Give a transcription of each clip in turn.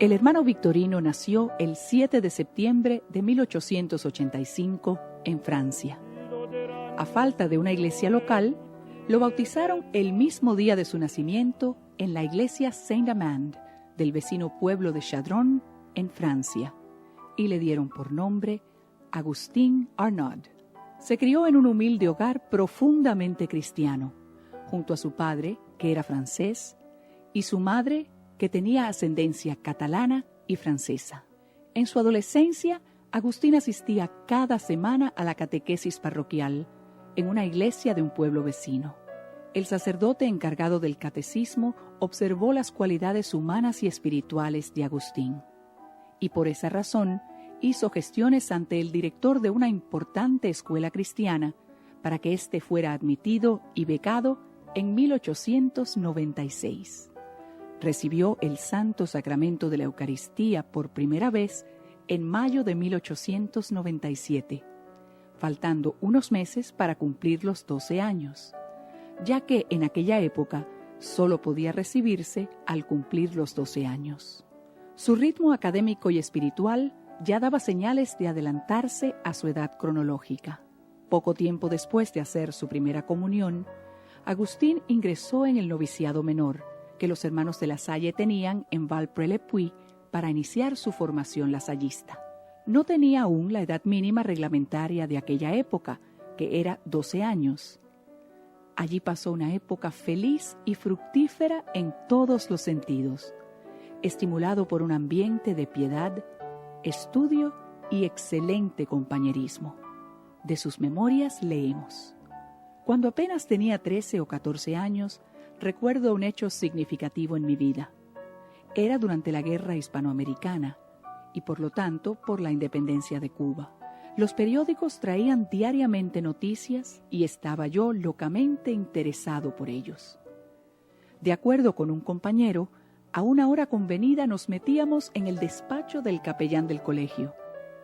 El hermano Victorino nació el 7 de septiembre de 1885 en Francia. A falta de una iglesia local, lo bautizaron el mismo día de su nacimiento en la iglesia Saint-Amand del vecino pueblo de Chadron, en Francia, y le dieron por nombre Agustín Arnaud. Se crió en un humilde hogar profundamente cristiano, junto a su padre, que era francés, y su madre, que tenía ascendencia catalana y francesa. En su adolescencia, Agustín asistía cada semana a la catequesis parroquial en una iglesia de un pueblo vecino. El sacerdote encargado del catecismo observó las cualidades humanas y espirituales de Agustín, y por esa razón hizo gestiones ante el director de una importante escuela cristiana para que éste fuera admitido y becado en 1896. Recibió el Santo Sacramento de la Eucaristía por primera vez en mayo de 1897, faltando unos meses para cumplir los 12 años, ya que en aquella época solo podía recibirse al cumplir los 12 años. Su ritmo académico y espiritual ya daba señales de adelantarse a su edad cronológica. Poco tiempo después de hacer su primera comunión, Agustín ingresó en el noviciado menor que los hermanos de La Salle tenían en Valprès-le-Puy para iniciar su formación lasallista. No tenía aún la edad mínima reglamentaria de aquella época, que era 12 años. Allí pasó una época feliz y fructífera en todos los sentidos, estimulado por un ambiente de piedad, estudio y excelente compañerismo. De sus memorias leemos: cuando apenas tenía 13 o 14 años, recuerdo un hecho significativo en mi vida. Era durante la Guerra Hispanoamericana y por lo tanto por la independencia de Cuba. Los periódicos traían diariamente noticias y estaba yo locamente interesado por ellos. De acuerdo con un compañero, a una hora convenida nos metíamos en el despacho del capellán del colegio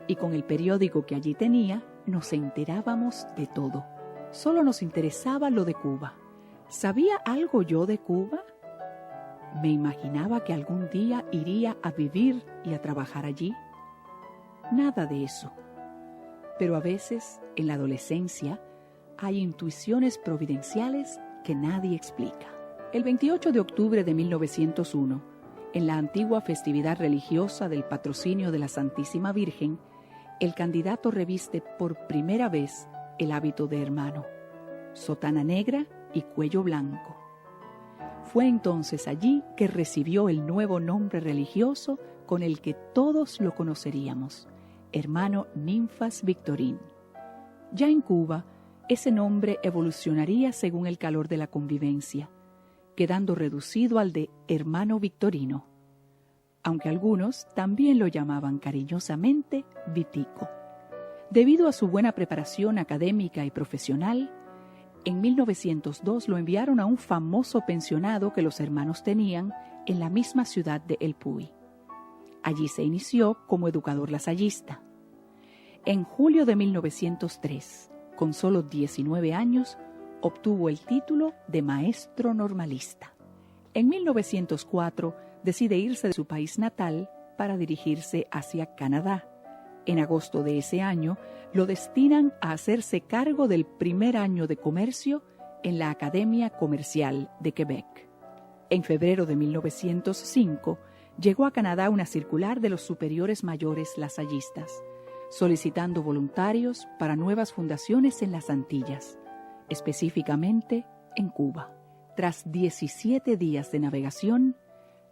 y con el periódico que allí tenía nos enterábamos de todo. Solo nos interesaba lo de Cuba. ¿Sabía algo yo de Cuba? ¿Me imaginaba que algún día iría a vivir y a trabajar allí? Nada de eso. Pero a veces, en la adolescencia, hay intuiciones providenciales que nadie explica. El 28 de octubre de 1901, en la antigua festividad religiosa del patrocinio de la Santísima Virgen, el candidato reviste por primera vez el hábito de hermano, sotana negra y cuello blanco. Fue entonces allí que recibió el nuevo nombre religioso con el que todos lo conoceríamos, hermano Ninfas Victorín. Ya en Cuba, ese nombre evolucionaría según el calor de la convivencia, quedando reducido al de hermano Victorino, aunque algunos también lo llamaban cariñosamente Vitico. Debido a su buena preparación académica y profesional, en 1902 lo enviaron a un famoso pensionado que los hermanos tenían en la misma ciudad de El Puy. Allí se inició como educador lasallista. En julio de 1903, con solo 19 años, obtuvo el título de maestro normalista. En 1904 decide irse de su país natal para dirigirse hacia Canadá. En agosto de ese año, lo destinan a hacerse cargo del primer año de comercio en la Academia Comercial de Quebec. En febrero de 1905, llegó a Canadá una circular de los superiores mayores lasallistas, solicitando voluntarios para nuevas fundaciones en las Antillas, específicamente en Cuba. Tras 17 días de navegación,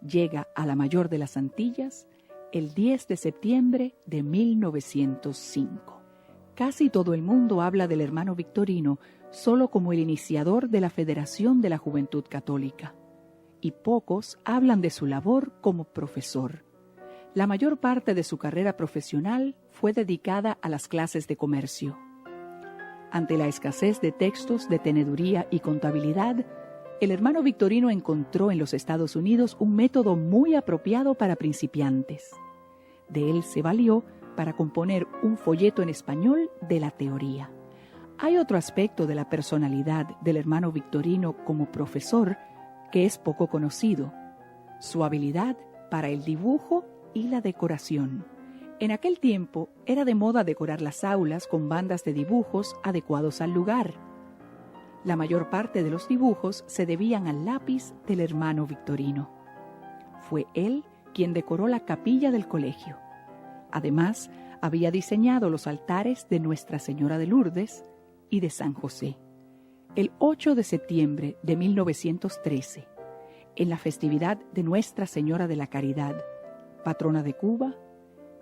llega a la mayor de las Antillas el 10 de septiembre de 1905. Casi todo el mundo habla del hermano Victorino solo como el iniciador de la Federación de la Juventud Católica, y pocos hablan de su labor como profesor. La mayor parte de su carrera profesional fue dedicada a las clases de comercio. Ante la escasez de textos de teneduría y contabilidad, el hermano Victorino encontró en los Estados Unidos un método muy apropiado para principiantes. De él se valió para componer un folleto en español de la teoría. Hay otro aspecto de la personalidad del hermano Victorino como profesor que es poco conocido: su habilidad para el dibujo y la decoración. En aquel tiempo era de moda decorar las aulas con bandas de dibujos adecuados al lugar. La mayor parte de los dibujos se debían al lápiz del hermano Victorino. Fue él quien decoró la capilla del colegio. Además, había diseñado los altares de Nuestra Señora de Lourdes y de San José. El 8 de septiembre de 1913, en la festividad de Nuestra Señora de la Caridad, patrona de Cuba,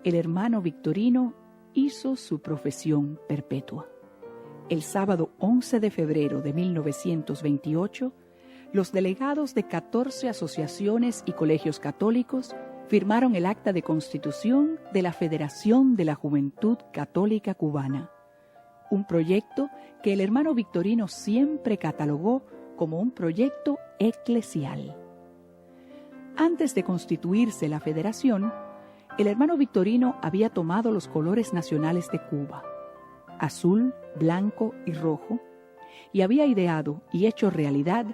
el hermano Victorino hizo su profesión perpetua. El sábado 11 de febrero de 1928, los delegados de 14 asociaciones y colegios católicos firmaron el acta de constitución de la Federación de la Juventud Católica Cubana, un proyecto que el hermano Victorino siempre catalogó como un proyecto eclesial. Antes de constituirse la federación, el hermano Victorino había tomado los colores nacionales de Cuba, azul, blanco y rojo, y había ideado y hecho realidad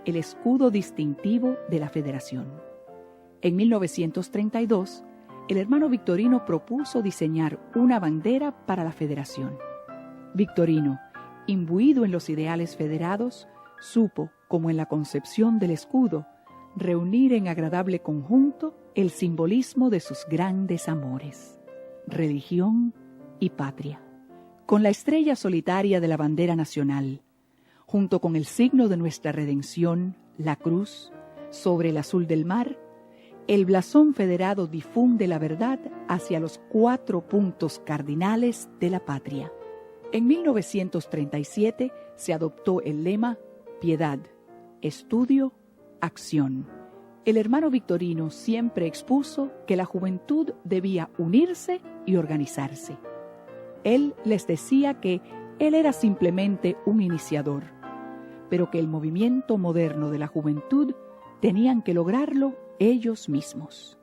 el escudo distintivo de la federación. En 1932, el hermano Victorino propuso diseñar una bandera para la federación. Victorino, imbuido en los ideales federados, supo, como en la concepción del escudo, reunir en agradable conjunto el simbolismo de sus grandes amores, religión y patria. Con la estrella solitaria de la bandera nacional, junto con el signo de nuestra redención, la cruz, sobre el azul del mar, el blasón federado difunde la verdad hacia los 4 puntos cardinales de la patria. En 1937 se adoptó el lema Piedad, Estudio, Acción. El hermano Victorino siempre expuso que la juventud debía unirse y organizarse. Él les decía que él era simplemente un iniciador, pero que el movimiento moderno de la juventud tenían que lograrlo ellos mismos.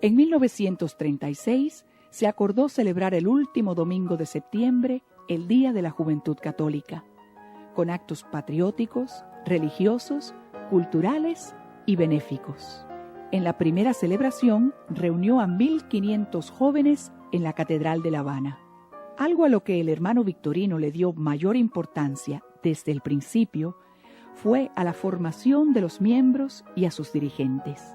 En 1936 se acordó celebrar el último domingo de septiembre el Día de la Juventud Católica, con actos patrióticos, religiosos, culturales y benéficos. En la primera celebración reunió a 1.500 jóvenes en la Catedral de La Habana. Algo a lo que el hermano Victorino le dio mayor importancia desde el principio fue a la formación de los miembros y a sus dirigentes.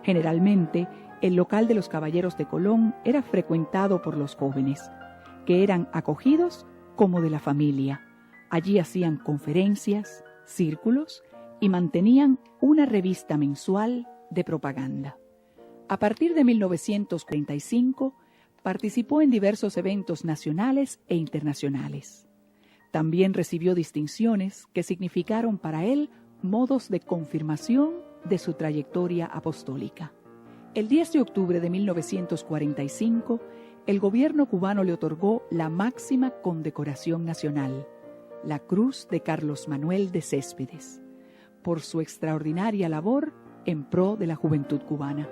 Generalmente, el local de los Caballeros de Colón era frecuentado por los jóvenes, que eran acogidos como de la familia. Allí hacían conferencias, círculos y mantenían una revista mensual de propaganda. A partir de 1945, participó en diversos eventos nacionales e internacionales. También recibió distinciones que significaron para él modos de confirmación de su trayectoria apostólica. El 10 de octubre de 1945, el gobierno cubano le otorgó la máxima condecoración nacional, la Cruz de Carlos Manuel de Céspedes, por su extraordinaria labor en pro de la juventud cubana.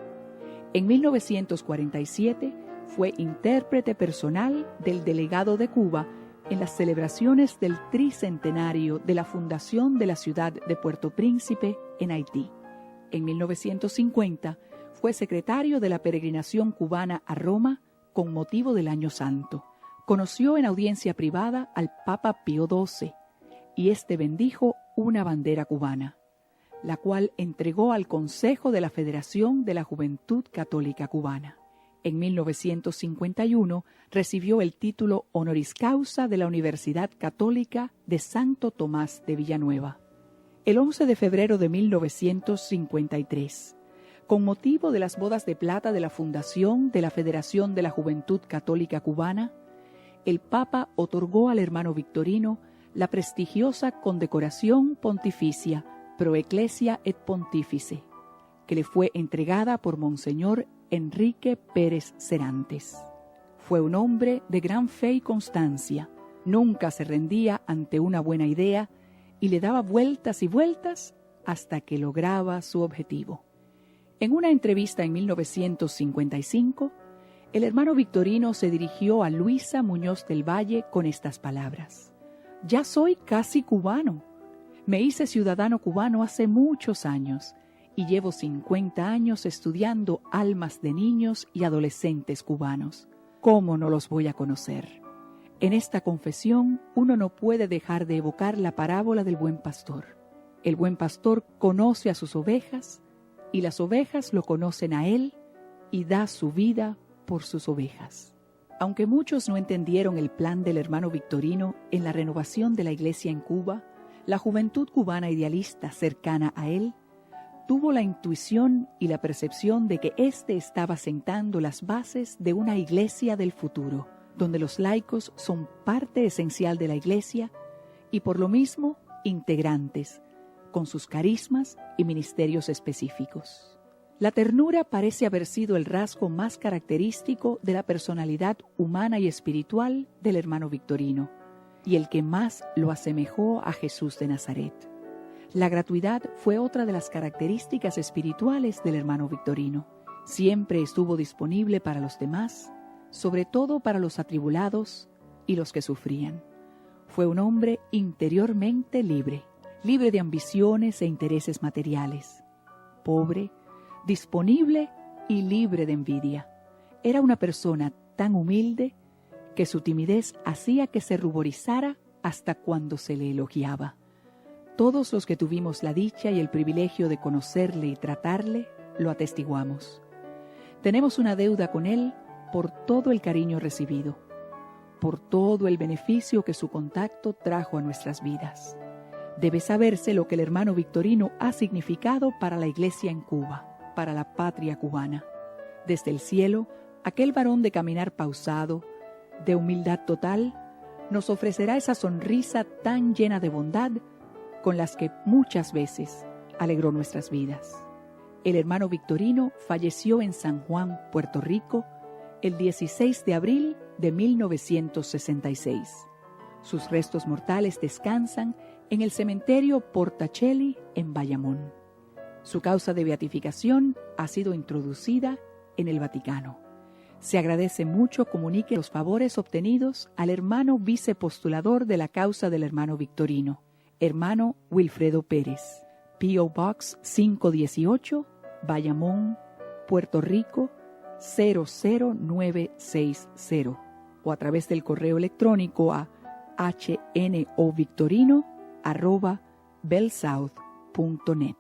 En 1947 fue intérprete personal del delegado de Cuba en las celebraciones del tricentenario de la fundación de la ciudad de Puerto Príncipe en Haití. En 1950 fue secretario de la peregrinación cubana a Roma con motivo del Año Santo. Conoció en audiencia privada al Papa Pío XII y éste bendijo una bandera cubana, la cual entregó al Consejo de la Federación de la Juventud Católica Cubana. En 1951 recibió el título honoris causa de la Universidad Católica de Santo Tomás de Villanueva. El 11 de febrero de 1953, con motivo de las bodas de plata de la Fundación de la Federación de la Juventud Católica Cubana, el Papa otorgó al hermano Victorino la prestigiosa condecoración pontificia Pro Ecclesia et Pontifice, que le fue entregada por Monseñor Enrique Pérez Serantes. Fue un hombre de gran fe y constancia, nunca se rendía ante una buena idea y le daba vueltas y vueltas hasta que lograba su objetivo. En una entrevista en 1955, el hermano Victorino se dirigió a Luisa Muñoz del Valle con estas palabras: «Ya soy casi cubano. Me hice ciudadano cubano hace muchos años y llevo 50 años estudiando almas de niños y adolescentes cubanos. ¿Cómo no los voy a conocer? En esta confesión uno no puede dejar de evocar la parábola del buen pastor. El buen pastor conoce a sus ovejas y las ovejas lo conocen a él y da su vida por sus ovejas. Aunque muchos no entendieron el plan del hermano Victorino en la renovación de la iglesia en Cuba, la juventud cubana idealista cercana a él tuvo la intuición y la percepción de que éste estaba sentando las bases de una iglesia del futuro, donde los laicos son parte esencial de la iglesia y por lo mismo integrantes, con sus carismas y ministerios específicos. La ternura parece haber sido el rasgo más característico de la personalidad humana y espiritual del hermano Victorino, y el que más lo asemejó a Jesús de Nazaret. La gratuidad fue otra de las características espirituales del hermano Victorino. Siempre estuvo disponible para los demás, sobre todo para los atribulados y los que sufrían. Fue un hombre interiormente libre, libre de ambiciones e intereses materiales, pobre, disponible y libre de envidia. Era una persona tan humilde que su timidez hacía que se ruborizara hasta cuando se le elogiaba. Todos los que tuvimos la dicha y el privilegio de conocerle y tratarle, lo atestiguamos. Tenemos una deuda con él por todo el cariño recibido, por todo el beneficio que su contacto trajo a nuestras vidas. Debe saberse lo que el hermano Victorino ha significado para la iglesia en Cuba, para la patria cubana. Desde el cielo, aquel varón de caminar pausado, de humildad total, nos ofrecerá esa sonrisa tan llena de bondad con las que muchas veces alegró nuestras vidas. El hermano Victorino falleció en San Juan, Puerto Rico, el 16 de abril de 1966. Sus restos mortales descansan en el cementerio Portacelli en Bayamón. Su causa de beatificación ha sido introducida en el Vaticano. Se agradece mucho comunique los favores obtenidos al hermano vicepostulador de la causa del hermano Victorino, hermano Wilfredo Pérez, P.O. Box 518, Bayamón, Puerto Rico 00960, o a través del correo electrónico a hnovictorino@bellsouth.net.